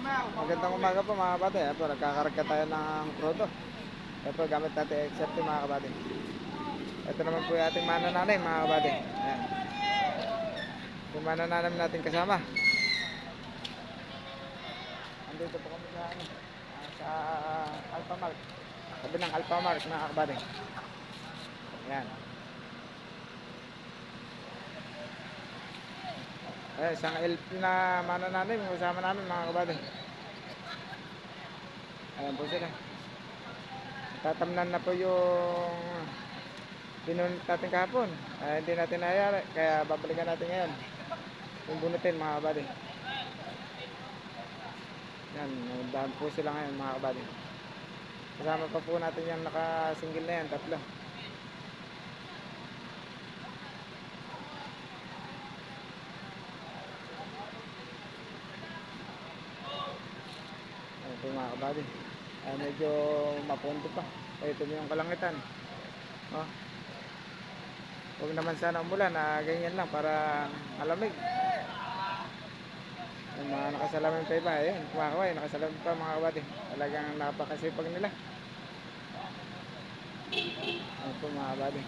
Magandang umaga po mga kabady. Ayan po, nagkakarga tayo ng crudo. Ayan po, gamit natin XRT mga kabady. Ito naman po yung ating manananim mga kabady. Ayan. Yung manananim natin kasama. Andito po kami sa, sa Alphamart. Sabi ng Alphamart mga kabady. Ayan. Ayan, isang LP na manananim kasama namin mga kabady. Ayan po sila. Tatamnan na po yung binunot natin kahapon. Hindi natin nayari, kaya babalikan natin ngayon yung bunutin mga kabady. Yan, daan po sila ngayon mga kabady. Kasama pa po natin yung nakasinggil na yan, tatlo. Ayan po mga kabady. Medyo mapunto pa. Ito yung kalangitan. Oh. Huwag naman sana umulan, ganyan lang para malamig. Yung mga nakasalamin pa iba, ayun, kumakaway, nakasalamin pa mga kabady. Talagang napakasipag nila. Ayun po mga kabady.